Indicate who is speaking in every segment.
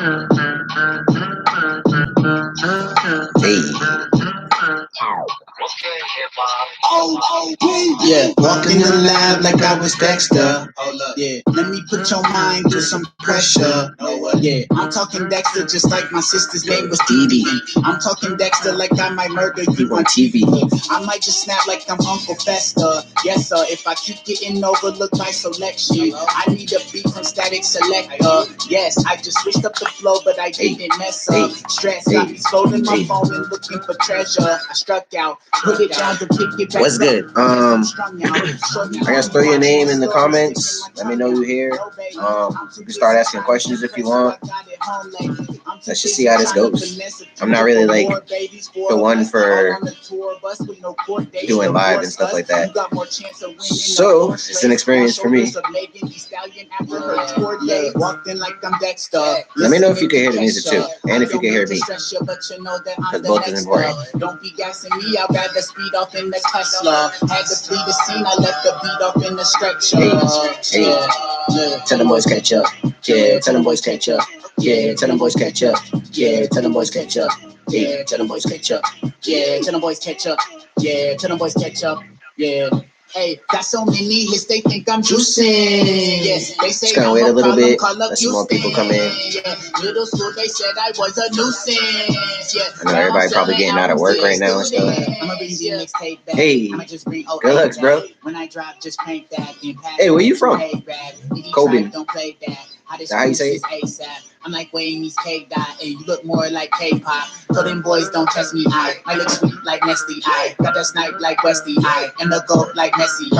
Speaker 1: Yeah, walk in the lab like I was Dexter. Yeah, let me put your mind through some pressure. Yeah, I'm talking Dexter just like my sister's name was Dee. I'm talking Dexter like I might murder you on TV. I might just snap like I'm Uncle Fester. Yes, sir, if I keep getting overlooked by selection, I need a beat from Static Selector. Yes, I just switched up the flow, but I didn't mess up. Stress got me scrolling my phone and looking for treasure. I struck out, put it down to pick it back.
Speaker 2: What's good? I guess throw your name in the comments. Let me know you're here. You can start asking questions if you want. Let's just see how this goes. I'm not really like the one for doing live and stuff like that. So it's an experience for me. Let me know if you can hear the music too, and if you can hear me, because both is important.
Speaker 1: Don't be gassing me, I'd rather speed off in the Tesla. Had to flee the scene, I left the beat off in the stretcher.
Speaker 2: Tell them boys catch up. Yeah, tell them boys catch up. Yeah, tell them boys catch up. Yeah, tell them boys catch up. Yeah, tell them boys catch up.
Speaker 1: Yeah, tell them boys catch up. Yeah, tell them boys catch up. Yeah. Hey, got so many hits, they think I'm juicing. Yes, they say
Speaker 2: just gonna wait a little bit. Let some more people come in.
Speaker 1: Yeah, middle school they said I was a nuisance. Yeah,
Speaker 2: I know everybody probably getting out of work right now and stuff.
Speaker 1: I'ma bring the mixtape back.
Speaker 2: Hey,
Speaker 1: I'ma just bring
Speaker 2: good looks, bro.
Speaker 1: When I drop, just paint that.
Speaker 2: Hey, where you from? Kobe.
Speaker 1: Don't play that.
Speaker 2: How you say it?
Speaker 1: ASAP. I'm like Wayne meets K-Dot, and you look more like K-pop. So them boys don't test me, I look sweet like Nestle, I got that snipe like Westy, I and the goat like Messi.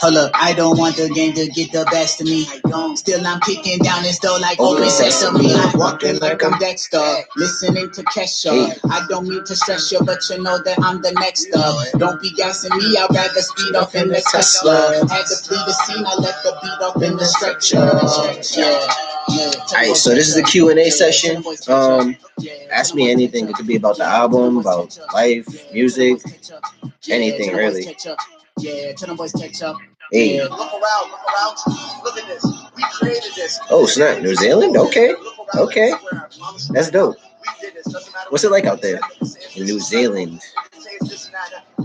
Speaker 1: Hold up, I don't want the game to get the best of me. I don't. Still, I'm kicking down this door like open sesame. I'm walking like I'm Dexter, listening to Kesha. I don't mean to stress you, but you know that I'm the next up. Don't be gassing me, I'd rather speed off in the Tesla. Had to flee the scene, I left the beat off in the stretcher. Yeah.
Speaker 2: Alright, so this is the Q&A session. Ask me anything. It could be about the album, about life, music, anything really.
Speaker 1: Yeah, tell them boys catch up.
Speaker 2: Hey.
Speaker 1: Look around. Look at this. We created this.
Speaker 2: Oh, snap. New Zealand? Okay. That's dope. What's it like out there in New Zealand?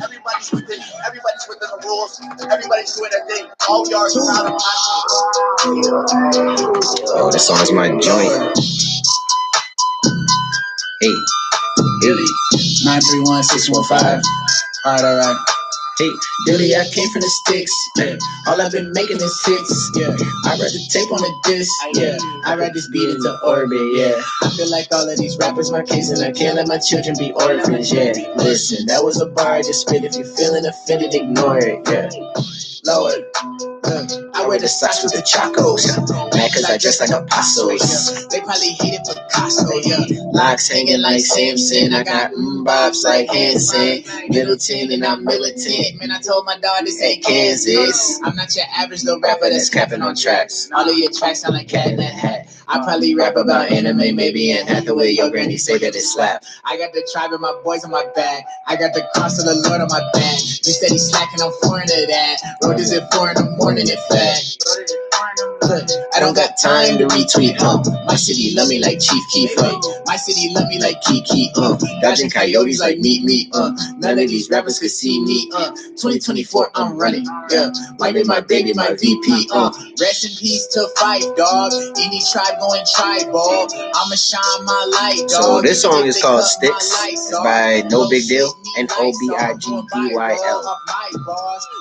Speaker 1: Everybody's within the rules. Everybody's doing their thing. All we are is proud of
Speaker 2: Oh, this song is my joint. Hey.
Speaker 1: 931-615. Alright.
Speaker 2: Hey,
Speaker 1: Billy, I came from the sticks. Yeah. All I've been making is hits. Yeah. I read the tape on the disc. Yeah. I read this beat into orbit. Yeah. I feel like all of these rappers my kids, and I can't let my children be orphans. Yeah. Listen, that was a bar I just spit. If you're feeling offended, ignore it. Yeah. Lord. I wear the socks with the chacos. Mad cause I dress like apostles. They probably hated Picasso, yeah. Locks hanging like Samson. I got bobs like Hanson. Middleton and I'm militant. Man, I told my dog this ain't Kansas. I'm not your average little rapper that's capping on tracks. All of your tracks sound like Cat in the Hat. I probably rap about anime, maybe Anne Hathaway. Your granny say that it slap. I got the tribe and my boys on my back. I got the cross of the Lord on my back. You steady slacking, I'm foreign to that. Road is at 4 in the morning, in fact. I don't got time to retweet, My city love me like Chief Keef, My city love me like Kiki, Dodging coyotes like meat, None of these rappers could see me, 2024, I'm running, yeah. Might be my baby, my VP, Rest in peace to Fife, dog. Any tribe going tribal. I'ma shine my light, dog.
Speaker 2: So this song is called Sticks. It's by No Big Deal, NOBIGDYL.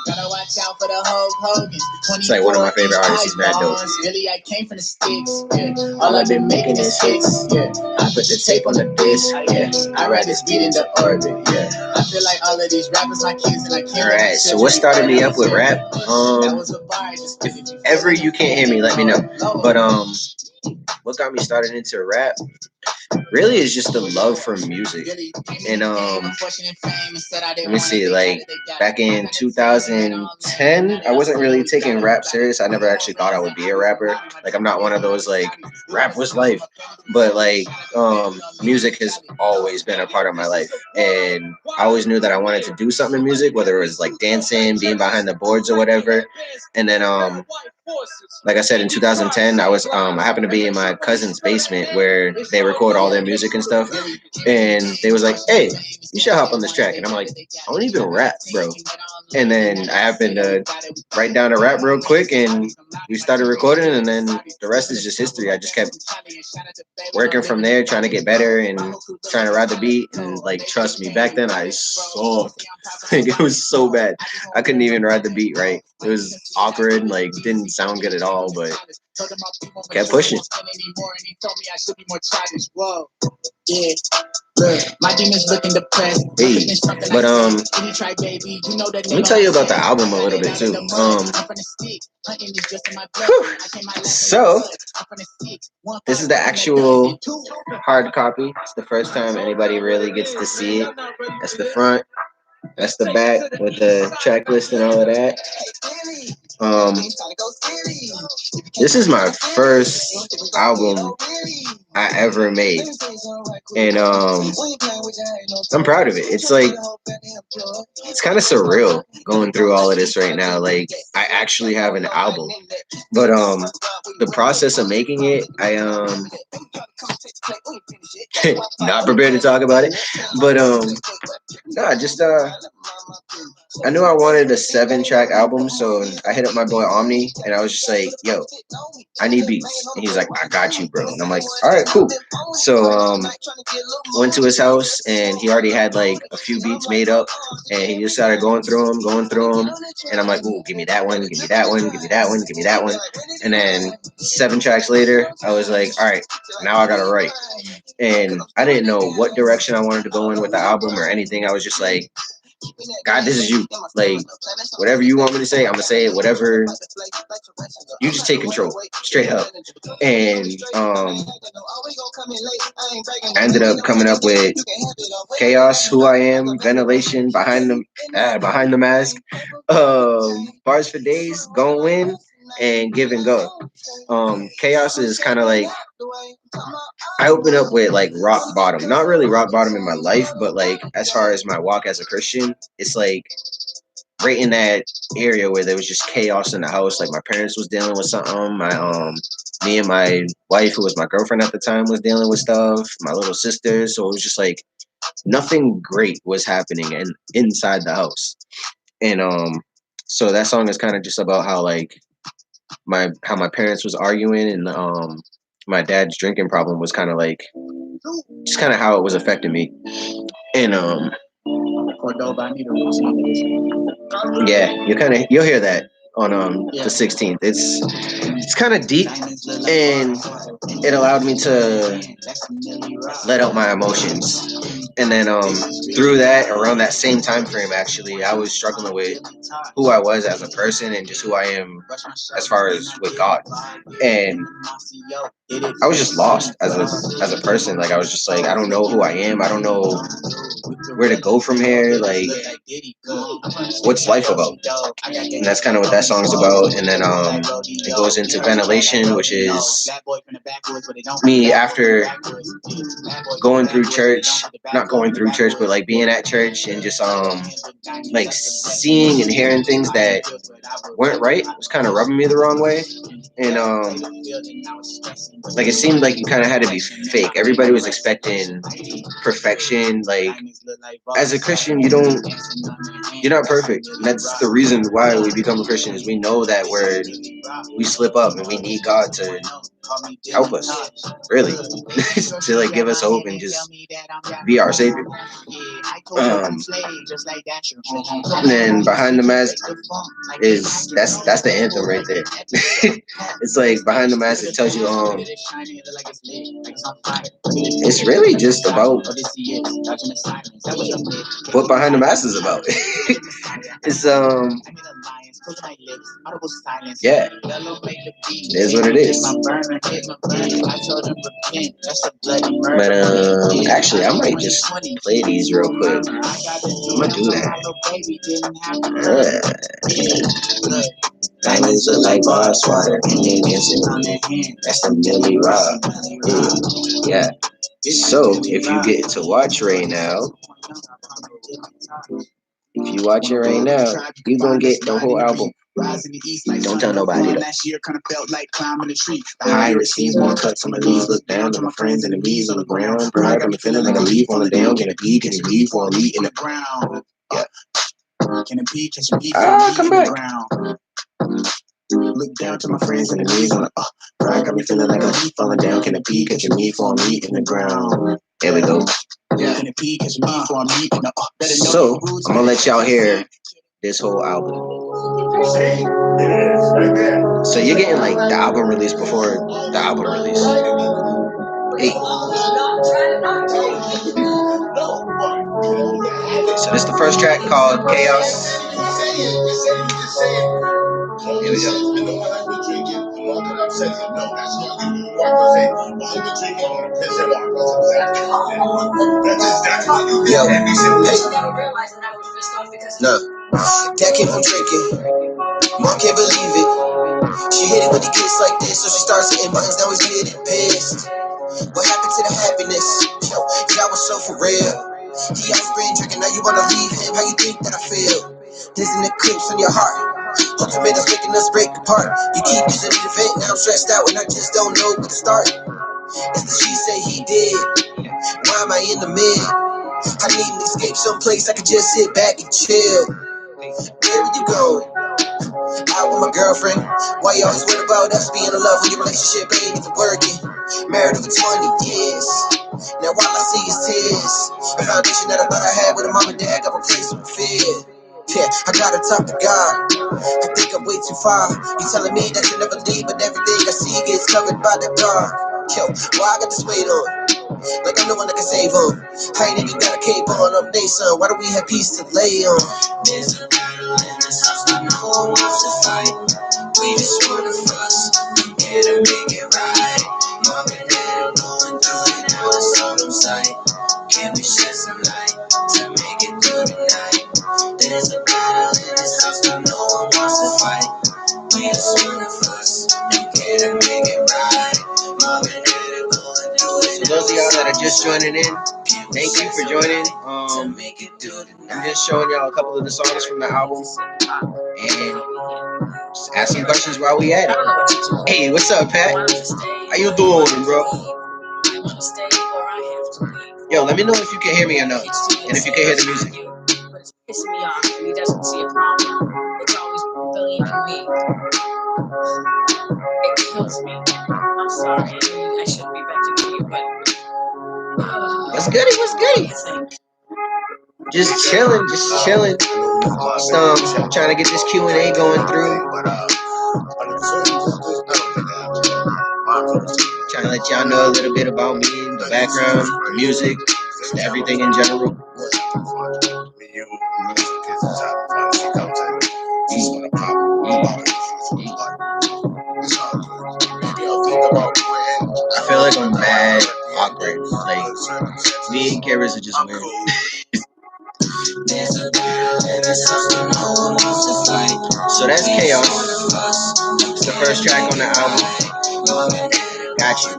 Speaker 1: Gotta watch out for the Hogan.
Speaker 2: It's like one of my favorite artists. He's mad dope.
Speaker 1: Really, I came from the sticks. Yeah. All I've been making is hits. Yeah. I put the tape on the disc. Yeah. I ride this beat into orbit. Yeah. I feel like all of these rappers my kids, and I can't.
Speaker 2: Alright, so what started me up with rap? If ever you can't hear me, let me know. But what got me started into rap really is just the love for music. And let me see, like back in 2010, I wasn't really taking rap serious. I never actually thought I would be a rapper. Like I'm not one of those like rap was life, but like music has always been a part of my life, and I always knew that I wanted to do something in music, whether it was like dancing, being behind the boards or whatever. And then like I said, in 2010, I happened to be in my cousin's basement where they record all their music and stuff, and they was like, "Hey, you should hop on this track," and I'm like, "I don't even rap, bro." And then I happened to write down a rap real quick, and we started recording, and then the rest is just history. I just kept working from there, trying to get better and trying to ride the beat. And like, trust me, back then I sucked. Like it was so bad. I couldn't even ride the beat right. It was awkward, like didn't sound good at all, but kept pushing.
Speaker 1: Yeah. Look, my demons looking depressed.
Speaker 2: Hey, but let me tell you about the album a little bit too. So this is the actual hard copy. It's the first time anybody really gets to see it. That's the front. That's the back with the track list and all of that. Um, this is my first album I ever made, and I'm proud of it. It's like it's kind of surreal going through all of this right now. Like I actually have an album, but the process of making it, I not prepared to talk about it, but no, just I knew I wanted a 7 track album, so I hit up my boy Omni, and I was just like, "Yo, I need beats," and he's like, "I got you, bro." And I'm like, "All right, cool." So went to his house, and he already had like a few beats made up, and he just started going through them, and I'm like, "Ooh, give me that one, give me that one, give me that one, give me that one," and then 7 tracks later, I was like, "All right, now I gotta write." And I didn't know what direction I wanted to go in with the album or anything. I was just like, God, this is you. Like, whatever you want me to say, I'm gonna say it. Whatever, you just take control, straight up. And I ended up coming up with chaos, who I am, ventilation, behind the mask, bars for days, gon' win, and give and go. Chaos is kind of like I opened up with like rock bottom, not really rock bottom in my life, but like as far as my walk as a Christian, it's like right in that area where there was just chaos in the house. Like my parents was dealing with something. Me and my wife, who was my girlfriend at the time, was dealing with stuff. My little sister, so it was just like nothing great was happening and inside the house. And so that song is kind of just about how like my parents was arguing and my dad's drinking problem was kind of like just kind of how it was affecting me. And yeah, you'll hear that on the 16th. It's kind of deep, and it allowed me to let out my emotions. And then through that, around that same time frame, actually, I was struggling with who I was as a person and just who I am as far as with God. And I was just lost as a person. Like I was just like, I don't know who I am. I don't know where to go from here. Like, what's life about? And that's kind of what that song's about. And then it goes into ventilation, which is me after going through church, not going through church, but like being at church and just like seeing and hearing things that weren't right was kind of rubbing me the wrong way. And like it seemed like you kind of had to be fake. Everybody was expecting perfection. Like as a Christian, you're not perfect. And that's the reason why we become a Christian is we know that we slip up and we need God to help us, really, to like give us hope and just be our savior. And then behind the mask is that's the anthem right there. It's like behind the mask. It tells you it's really just about what behind the mask is about. It's Yeah, it is what it is. But actually, I might just play these real quick. I'm gonna do that. Diamonds look like boss water, and they dancing on their hand. That's the Millie Rock. Yeah. So if you get to watch right now, if you watch it right now, you gonna get the whole album. Don't tell nobody though. Behind the scenes, more cuts on my knees, look down to my friends and the bees on the ground. Pride got me feeling like a leaf on the down. Can it be? Can you leave for me in the ground? Yeah. Come back. Look down to my friends and the knees on the pride got me feeling like a leaf falling down. Can it be? Catch me for me in the ground. There we go. Yeah. So I'm gonna let y'all hear this whole album. So you're getting like the album release before the album release. Hey. So this is the first track called Chaos. Here we go. Yo, hey. No. Dad keep on drinking. Mom can't believe it. She hit it when he gets like this, so she starts hitting buttons. Now he's getting pissed. What happened to the happiness? Yo, y'all was so for real. He always been drinking, now you wanna leave him. How you think that I feel? Isn't it clips in your heart? Ultimatums making us break apart. You keep using me to vent, now I'm stressed out and I just don't know where to start. It's the she say he did. Why am I in the mid? I need an escape someplace I could just sit back and chill. Where you go? Out with my girlfriend. Why you always worried about us being in love when your relationship ain't even working? Married for 20 years. Now all I see is tears. A foundation that I thought I had with a mom and dad got replaced with fear. Yeah, I gotta talk to God. I think I'm way too far. You telling me that you never leave, but everything I see gets covered by the dark. Yo, why I got this weight on? Like I'm the one that can save them. I ain't even got a cape on, I'm they son. Why do we have peace to lay on? There's a battle in this house that no one wants to fight. We just wanna fuss, here to make it right. Mom and dad are going through it, now it's all on sight. Can we shed some light to make it through the night? There's a battle in this house that no one wants to fight. We just wanna fuss, here to make it right. Mom and dad are going through it. So those of y'all that are just joining in, thank you for joining. I'm just showing y'all a couple of the songs from the album and just asking questions while we at it. Hey, what's up, Pat? How you doing, bro? Yo, let me know if you can hear me or not, and if you can hear the music. Pissing me off and he doesn't see a problem. It's always believing me. It kills me. I'm sorry. I shouldn't be venting to you, but what's goody? What's goody? Just chilling, just chilling. Trying to get this Q&A going through. Trying to let y'all know a little bit about me, the background, the music, just everything in general. I feel like I'm mad awkward. Like me and Karis are just weird. So that's Chaos. It's the first track on the album. Got you.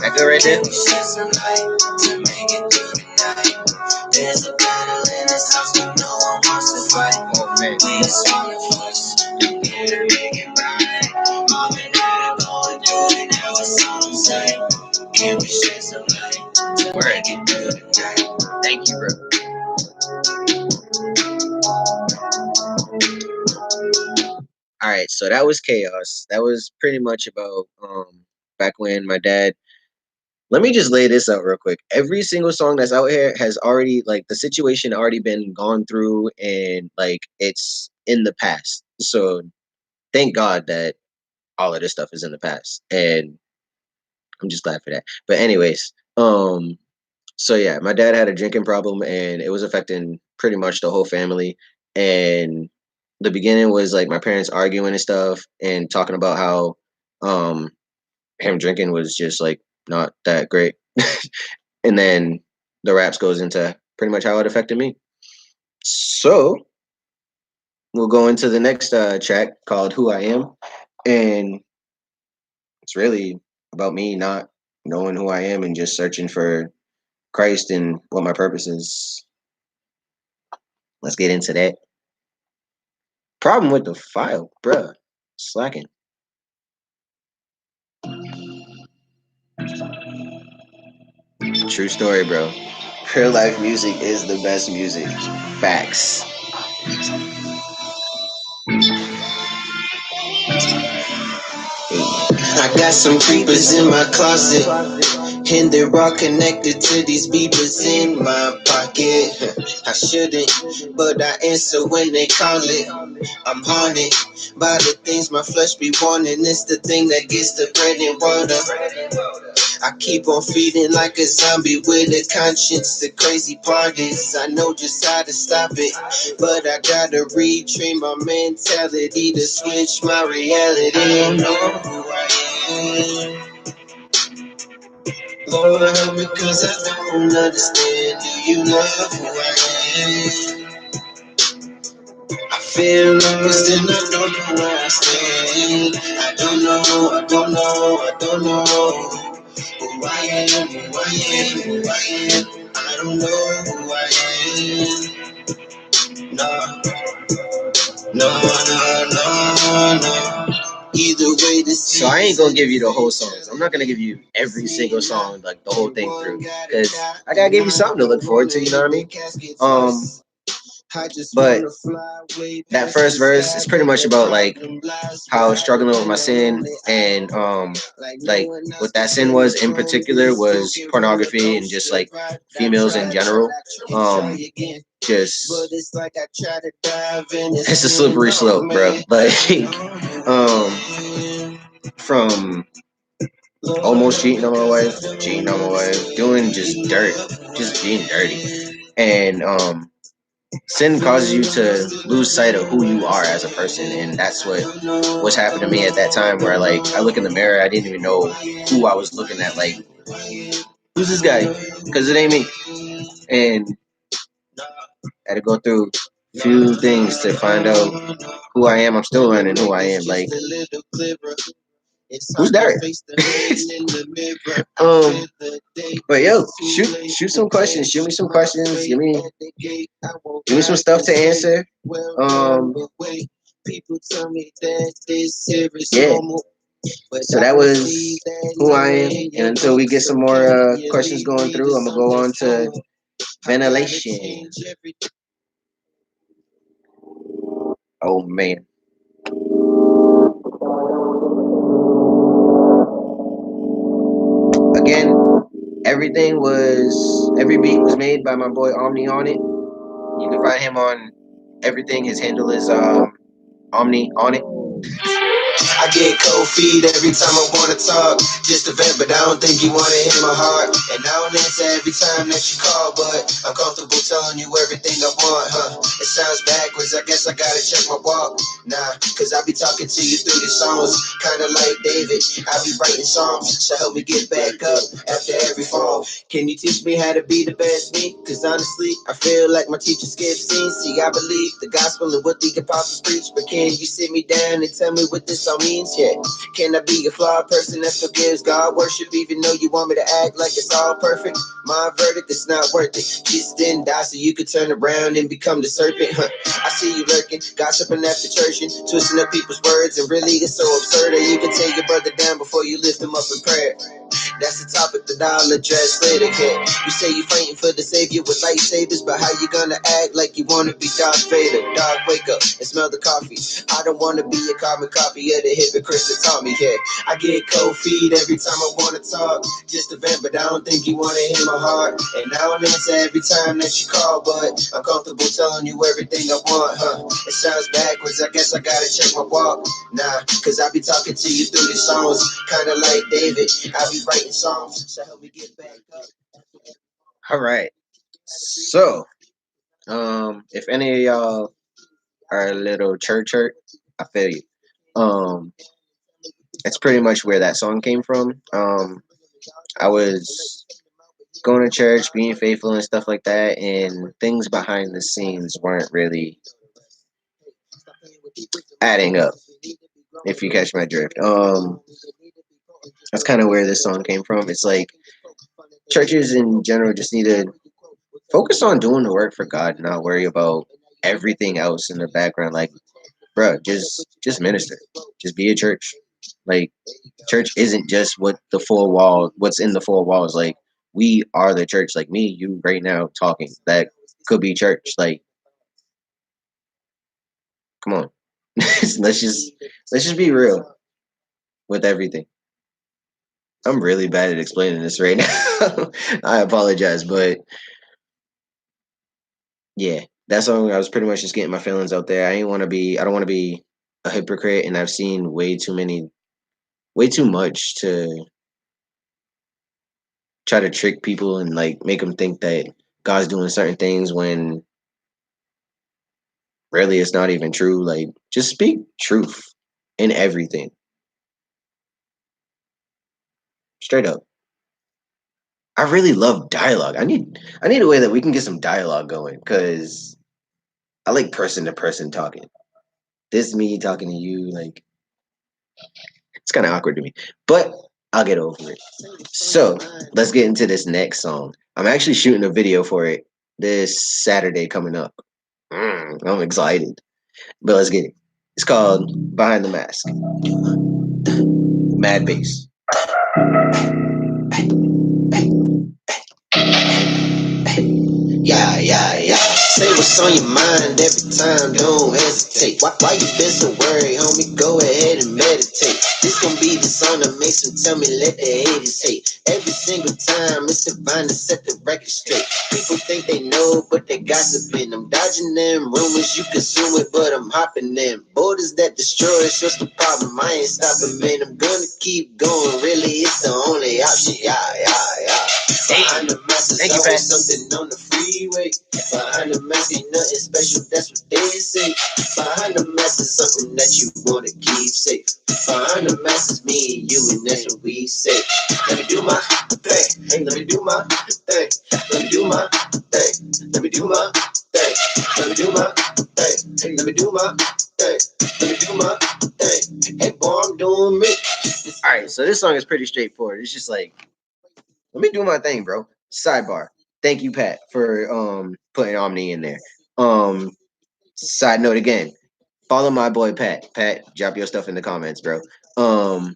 Speaker 2: That good right there? Oh man. Word. Thank you, bro. All right, so that was Chaos. That was pretty much about back when my dad. Let me just lay this out real quick. Every single song that's out here has already like the situation already been gone through and like it's in the past. So thank God that all of this stuff is in the past. And I'm just glad for that. But anyways, so yeah, my dad had a drinking problem and it was affecting pretty much the whole family. And the beginning was like my parents arguing and stuff and talking about how um him drinking was just like not that great. And then the raps goes into pretty much how it affected me. So we'll go into the next track called "Who I Am," and it's really about me not knowing who I am and just searching for Christ and what my purpose is. Let's get into that. Problem with the file, bruh, slacking. True story, bro. Real life music is the best music. Facts.
Speaker 1: I got some creepers in my closet, and they're all connected to these beepers in my pocket. I shouldn't, but I answer when they call it. I'm haunted by the things my flesh be wanting. It's the thing that gets the bread and water. I keep on feeding like a zombie with a conscience. The crazy part is I know just how to stop it, but I gotta retrain my mentality to switch my reality. Know who I am. Lord, help me 'cause I don't understand. Do you know who I am? I feel lost and I don't know where I stand. I don't know, I don't know, I don't know who I am, who I am, who I am. I don't know who I am. No, no, no, no, no. Either way, this.
Speaker 2: So I ain't gonna give you the whole songs. I'm not gonna give you every single song, like the whole thing through, because I gotta give you something to look forward to. You know what I mean? But that first verse is pretty much about like how I was struggling with my sin, and like what that sin was in particular was pornography and just like females in general. Just it's a slippery slope, bro. Like from almost cheating on my wife, doing just dirt, just being dirty, and sin causes you to lose sight of who you are as a person, and that's what was happening to me at that time. Where like I look in the mirror, I didn't even know who I was looking at. Like, who's this guy? Because it ain't me, and I had to go through a few things to find out who I am. I'm still learning who I am. Like, who's Derek? But yo, shoot some questions. Shoot me some questions. Give me some stuff to answer. Yeah. So that was who I am. And until we get some more questions going through, I'm gonna go on to ventilation. Oh man. Again, every beat was made by my boy Omni on it. You can find him on everything. His handle is Omni on it.
Speaker 1: I get cold feet every time I wanna talk. Just a vent, but I don't think you wanna hear my heart. And I don't answer every time that you call, but I'm comfortable telling you everything I want, huh? It sounds backwards, I guess I gotta check my walk. Nah, cause I be talking to you through the songs. Kinda like David, I be writing songs. So help me get back up after every fall. Can you teach me how to be the best me? Cause honestly, I feel like my teacher skipped scenes. See, I believe the gospel and what the apostles preach, but can you sit me down and tell me what this all means? Yeah, can I be a flawed person that forgives God worship, even though you want me to act like it's all perfect? My verdict is not worth it. Jesus didn't die so you could turn around and become the serpent. Huh. I see you lurking, gossiping after church and twisting up people's words, and really it's so absurd that you can take your brother down before you lift him up in prayer. That's the topic that I'll address later, kid. You say you fighting for the savior with lightsabers, but how you gonna act like you wanna be Darth Vader? Dog, wake up and smell the coffee. I don't wanna be a carbon copy of the hypocrites that taught me, yeah. I get cold feet every time I wanna talk. Just a vent, but I don't think you wanna hear my heart. And I don't answer every time that you call, but I'm comfortable telling you everything I want, huh? It sounds backwards, I guess I gotta check my walk. Nah, cause I be talking to you through the songs. Kinda like David, I be writing songs. So help me get back up.
Speaker 2: All right. So, if any of y'all our little church hurt. I feel you. Um, it's pretty much where that song came from. I was going to church, being faithful and stuff like that, and things behind the scenes weren't really adding up. If you catch my drift, that's kind of where this song came from. It's like churches in general just need to focus on doing the work for God, not worry about everything else in the background. Like, bro, just minister, just be a church. Like, church isn't just what's in the four walls. Like, we are the church. Like me, you right now talking, that could be church. Like, come on, let's just be real with everything. I'm really bad at explaining this right now. I apologize, but yeah, that song I was pretty much just getting my feelings out there. I don't want to be a hypocrite, and I've seen way too much to try to trick people and like make them think that God's doing certain things when really it's not even true. Like, just speak truth in everything, straight up. I really love dialogue. I need a way that we can get some dialogue going because I like person to person talking. This me talking to you, like it's kind of awkward to me, but I'll get over it. So let's get into this next song. I'm actually shooting a video for it this Saturday coming up. I'm excited, but let's get it. It's called Behind the Mask. Mad bass. Yeah, yeah, yeah. Say what's on your mind every time, don't hesitate. Why you been so worried, homie? Go ahead and meditate. This gon' be the song that makes them tell me let the haters hate. Every single time, it's divine to set the record straight. People think they know, but they gossiping. I'm dodging them rumors, you consume it, but I'm hopping them. Borders that destroy us, what's the problem? I ain't stopping, man. I'm gonna keep going. Really, it's the only option. Yeah, yeah, yeah. Behind the mask, there's always something on the freeway. Behind the mask ain't nothing special, that's what they say. Behind the mask is something that you wanna keep safe. Behind the mask is me and you, and that's what we say. Let me do my thing, let me do my thing, let me do my thing, let me do my thing, let me do my thing, let me do my thing, let me do my thing. Hey boy, I'm doing me. Alright, so this song is pretty straightforward. It's just like, let me do my thing, bro. Sidebar. Thank you, Pat, for putting Omni in there. Um, side note again, follow my boy Pat. Pat, drop your stuff in the comments, bro. Um,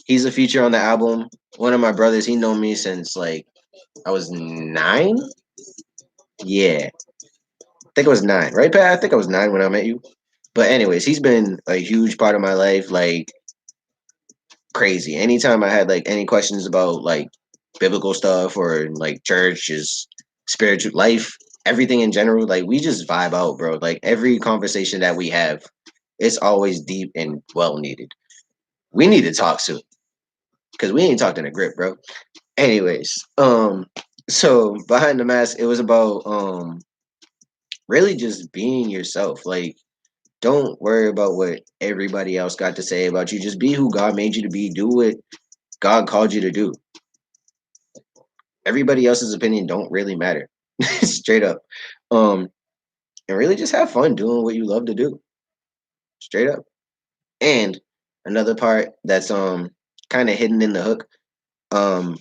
Speaker 2: he's a feature on the album. One of my brothers, he known me since like I was 9. Yeah, I think I was 9, right, Pat? I think I was 9 when I met you. But anyways, he's been a huge part of my life. Like, crazy. Anytime I had like any questions about like biblical stuff or like church, just spiritual life, everything in general, like we just vibe out, bro. Like every conversation that we have, it's always deep and well needed. We need to talk soon because we ain't talked in a grip, bro. Anyways, so behind the mask, it was about really just being yourself. Like, don't worry about what everybody else got to say about you. Just be who God made you to be. Do what God called you to do. Everybody else's opinion don't really matter. Straight up. Um, and really just have fun doing what you love to do. Straight up. And another part that's kind of hidden in the hook, um,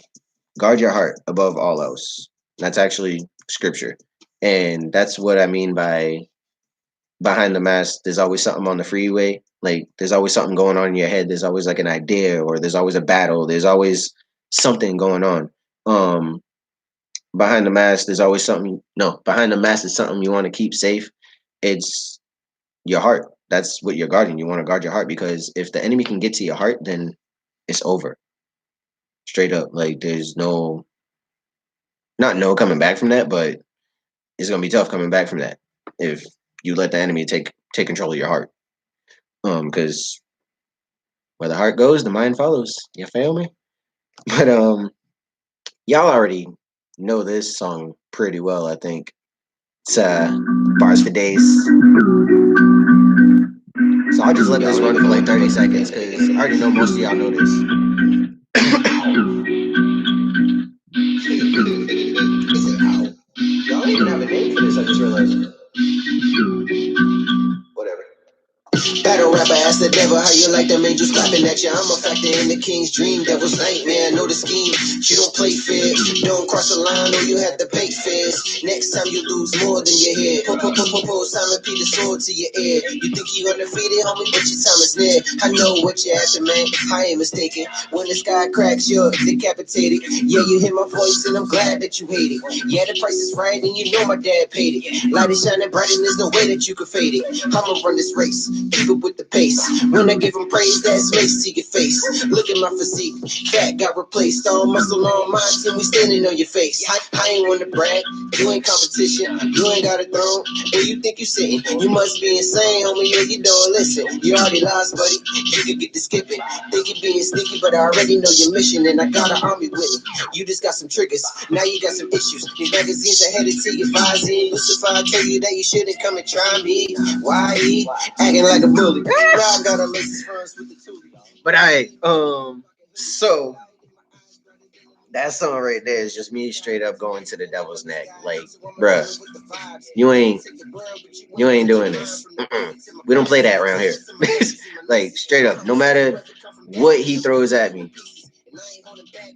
Speaker 2: guard your heart above all else. That's actually scripture. And that's what I mean by behind the mask, there's always something on the freeway. Like there's always something going on in your head. There's always like an idea or there's always a battle. There's always something going on. Um, behind the mask there's always something no behind the mask is something you want to keep safe. It's your heart. That's what you're guarding. You want to guard your heart because if the enemy can get to your heart, then it's over. Straight up. Like there's no not no coming back from that, but it's gonna be tough coming back from that if you let the enemy take control of your heart. Because where the heart goes, the mind follows. You feel me? But y'all already know this song pretty well, I think. It's bars for days. So I'll just let this run for like 30 seconds because I already know most of y'all know this. Y'all don't even have a name for this, I just realized. Whatever. Battle rapper, ask the devil how you like them angels clapping at you. I'm a factor in the king's dream, devil's nightmare. Know the scheme, you don't play fair. Don't cross the line or you have to pay fares. Next time you lose more than your head. Simon Peter sword to your ear. You think you undefeated, homie, but your time is near. I know what you're after, man. I ain't mistaken. When the sky cracks, you're decapitated. Yeah, you hear my voice and I'm glad that you hate it. Yeah, the price is right and you know my dad paid it. Light is shining bright and there's no way that you can fade it. I'ma run this race, keep it with the pace. When I give him praise, that's mace to your face. Look at my physique, fat got replaced. All muscle on my team, we standing on your face. I ain't wanna brag, you ain't competition. You ain't got a throne, where you think you sitting? You must be insane, homie, yeah, you don't listen. You already lost, buddy, you could get the skipping. Think you being sneaky, but I already know your mission. And I got an army with me. You just got some triggers, now you got some issues. These magazines are headed to your visine. Lucifer, I tell you that you shouldn't come and try me. Why? Acting like a bully. Now I gotta listen first with the two. But so that song right there is just me straight up going to the devil's neck. Like, bruh, you ain't doing this. We don't play that around here. Like straight up, no matter what he throws at me,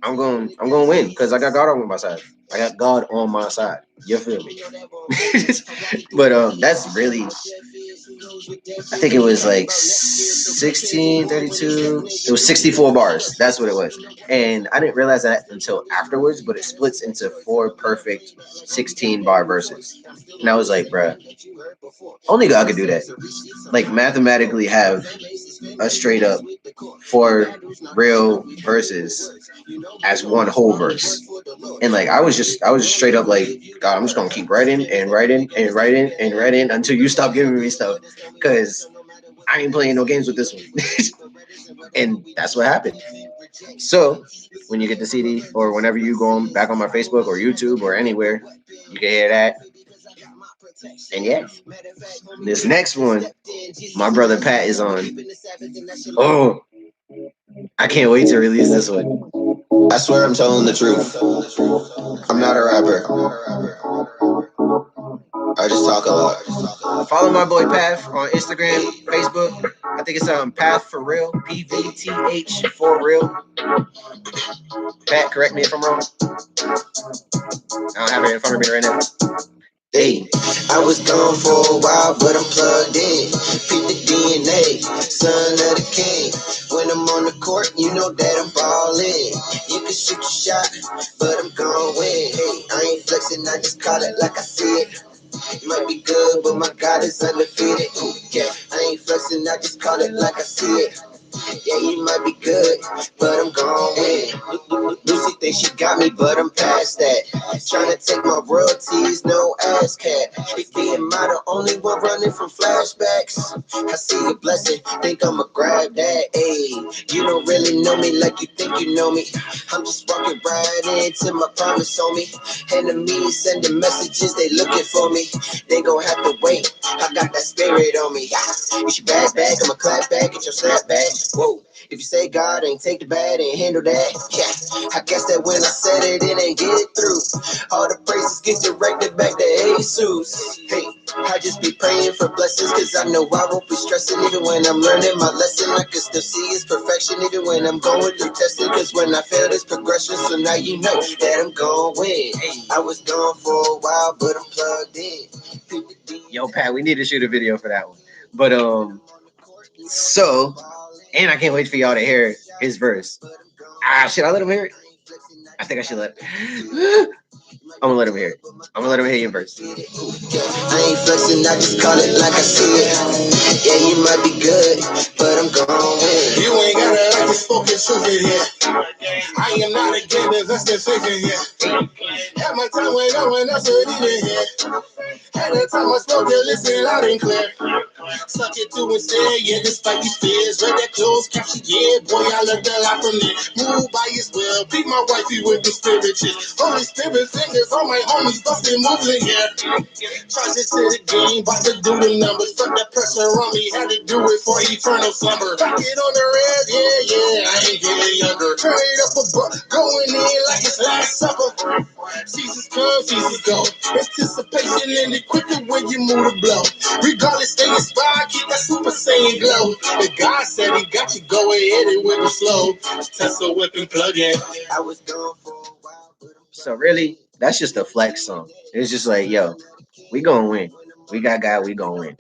Speaker 2: I'm going to win because I got God on my side. I got God on my side. You feel me? But that's really, I think it was like 1632. It was 64 bars. That's what it was. And I didn't realize that until afterwards, but it splits into 4 perfect 16 bar verses. And I was like, bruh, only God could do that. Like mathematically have a straight up 4 real verses as one whole verse. And like I was straight up like, God, I'm just gonna keep writing and writing and writing and writing until you stop giving me stuff. Cause I ain't playing no games with this one. And that's what happened. So when you get the CD or whenever you go back on my Facebook or YouTube or anywhere, you can hear that. And yeah, this next one, my brother Pat is on. Oh, I can't wait to release this one. I swear I'm telling the truth. I'm not a rapper. I just talk a lot. Follow my boy Path on Instagram, Facebook. I think it's Path for Real, PVTH for real. Pat, correct me if I'm wrong. I don't have it in front of me right now. Hey, I was gone for a while, but I'm plugged in. Peep the DNA, son of the king. When I'm on the court, you know that I'm ballin'. You can shoot your shot, but I'm gon' win. Hey, I ain't flexing, I just call it like I see it. Might be good, but my God is undefeated. Yeah, I ain't flexing, I just call it like I see it. Yeah, you might be good, but I'm gon' win. Lucy thinks she got me, but I'm past that. Tryna take my royalties, no ass cat. If being my the only one running from flashbacks, I see a blessing, think I'ma grab that. Ayy, you don't really know me like you think you know me. I'm just walking right into my promise on me. Enemies sending messages, they looking for me. They gon' have to wait. I got that spirit on me. You should back, I'ma clap back, get your slap back. Whoa. If you say God ain't take the bad and handle that, yeah, I guess that when I said it, it ain't get through. All the praises get directed back to Jesus. Hey, I just be praying for blessings, cause I know I won't be stressing. Even when I'm learning my lesson, I can still see His perfection. Even when I'm going through testing, cause when I fail, there's progression. So now you know that I'm gon' win. I was gone for a while, but I'm plugged in. Yo, Pat, we need to shoot a video for that one. But so, and I can't wait for y'all to hear his verse. Should I let him hear it? I think I should let. I'm gonna let him hear it. I'm gonna let him hear your verse. I ain't flexing, I just call it like I see it. Yeah, you might be good, but I'm gon' win. You ain't gotta like the spoken truth in here. I am not a game investing faith in here. Had my time when no one else would even hear. At the time I spoke, you listen loud and clear.
Speaker 1: Suck it to instead, yeah, despite these fears. Wear that clothes, catch it, yeah, boy, I love the lot from me. Move by his will, beat my wifey with the spirit shit. Holy Spirit fingers on my homies, busting moves in here. Charge it to the game, about to do the numbers. Fuck that pressure on me, had to do it for eternal slumber. Get on the red, yeah, yeah, I ain't getting younger. Turn it up a buck, going in like it's last supper. Seasons come, seasons go. Anticipation and it quicker when you move the blow. Regardless, stay inspired, keep that super saiyan glow. The God said he got you, go ahead and whip it slow. Tesla whipping plug in. I was gone for a while.
Speaker 2: So really, that's just a flex song. It's just like, yo, we gonna win. We got God, we gonna win.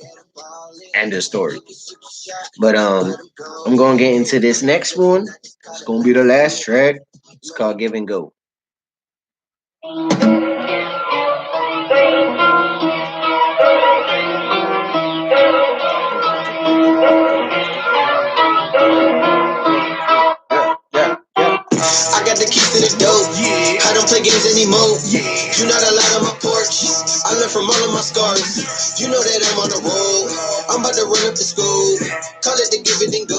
Speaker 2: End of story. But I'm gonna get into this next one. It's gonna be the last track. It's called Give and Go. Yeah, yeah,
Speaker 1: I got the keys to the dope. Yeah. I don't play games anymore. Yeah. You not allowed on my porch. I learned from all of my scars. You know that I'm on the road. I'm about to run up the school. Call it the give it and go.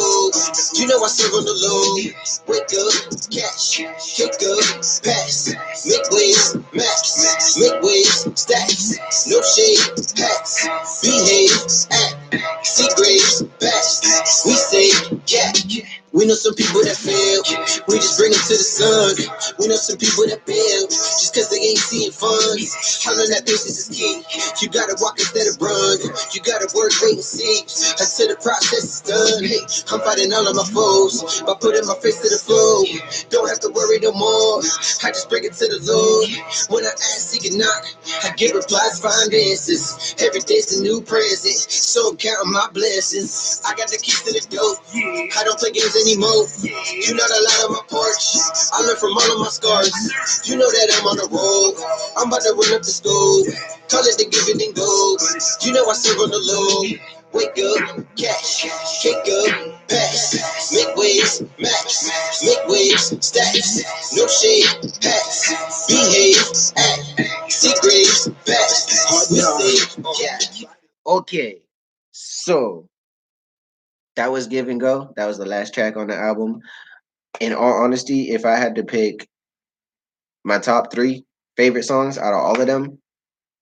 Speaker 1: You know I serve on the low. Wake up, catch, kick up, pass. Make waves, max. Make waves, stacks. No shade, hats. Behave, act. See graves, bats. We say, yeah. We know some people that fail. We just bring them to the sun. We know some people that bail just cause they ain't seeing funds. I learned that patience is key. You gotta walk instead of run. You gotta work, wait and see until the process is done. Hey, I'm fighting all of my foes by putting my face to the floor. Don't have to worry no more. I just bring it to the Lord. When I ask, he can knock. I get replies, find answers. Every day's a new present, so I'm counting my blessings. I got the keys to the dope. I don't play games anymore. You not allowed on my porch. I learned from all of my scars. You know that I'm on the road. I'm about to run up the school. Call it the give it and go. You know I serve on the low. Wake up, cash, kick up, pass. Make waves, max. Make waves, stacks. No shade, hats. Behave, act. See graves, bats. We say, yeah.
Speaker 2: okay. So that was Give and Go. That was the last track on the album. In all honesty, if I had to pick my top three favorite songs out of all of them,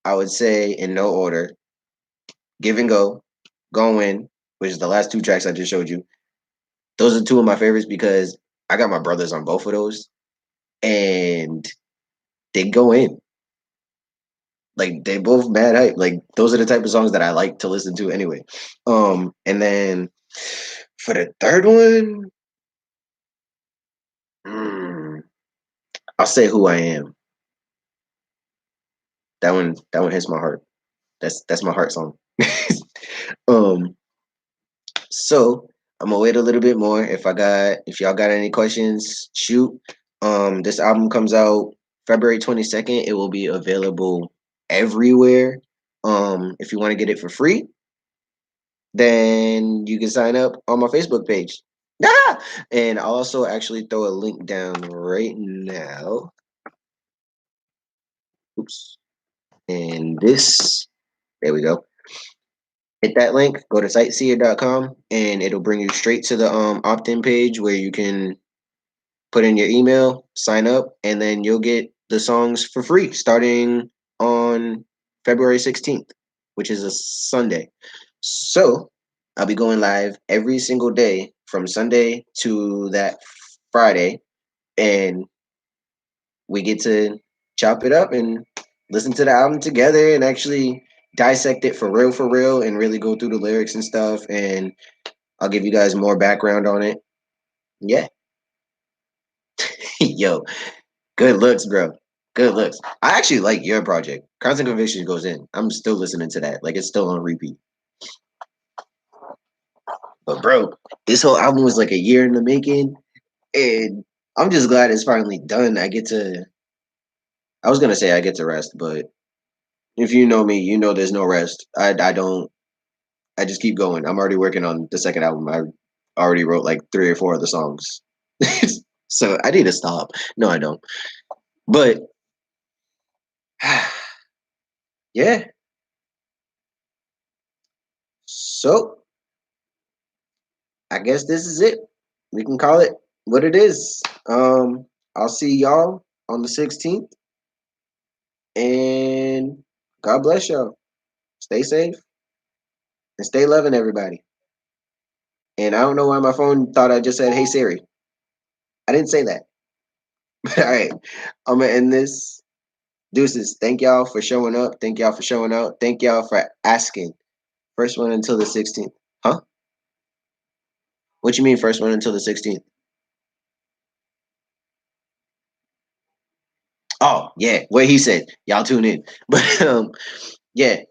Speaker 2: I would say in no order: Give and Go, Going, which is the last two tracks I just showed you. Those are two of my favorites because I got my brothers on both of those, and they go in. Like they both mad hype. Like those are the type of songs that I like to listen to anyway. And then for the third one, mm, I'll say Who I Am. That one hits my heart. That's my heart song. um, so I'm gonna wait a little bit more. If y'all got any questions, shoot. This album comes out February 22nd. It will be available everywhere. If you want to get it for free, then you can sign up on my Facebook page. Ah! And I'll also actually throw a link down right now. Oops. And this, there we go. Hit that link, go to sytE.com, and it'll bring you straight to the opt-in page where you can put in your email, sign up, and then you'll get the songs for free starting on February 16th, which is a Sunday. So I'll be going live every single day from Sunday to that Friday, and we get to chop it up and listen to the album together and actually dissect it for real, and really go through the lyrics and stuff. And I'll give you guys more background on it. Yeah. Yo, good looks, bro. Good looks. I actually like your project. Constant Conviction goes in. I'm still listening to that. Like it's still on repeat. But bro, this whole album was like a year in the making, and I'm just glad it's finally done. I was gonna say I get to rest, but if you know me, you know there's no rest. I don't. I just keep going. I'm already working on the second album. I already wrote like 3 or 4 of the songs, so I need to stop. No, I don't. But yeah. So I guess this is it. We can call it what it is. I'll see y'all on the 16th, and God bless y'all. Stay safe and stay loving everybody. And I don't know why my phone thought I just said, "Hey Siri." I didn't say that. All right, I'm gonna end this. Deuces. Thank y'all for showing up. Thank y'all for showing out. Thank y'all for asking. First one until the 16th. Huh? What you mean first one until the 16th? Oh, yeah. What he said. Y'all tune in. But yeah.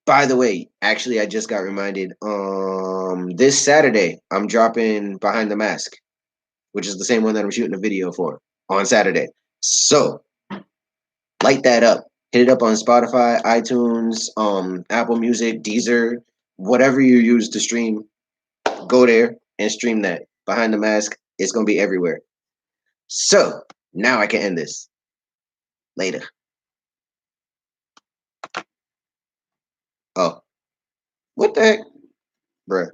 Speaker 2: By the way, actually I just got reminded. This Saturday I'm dropping Behind the Mask, which is the same one that I'm shooting a video for on Saturday. So light that up. Hit it up on Spotify, iTunes, Apple Music, Deezer, whatever you use to stream. Go there and stream that. Behind the Mask, it's gonna be everywhere. So now I can end this. Later. Oh, what the heck, bruh?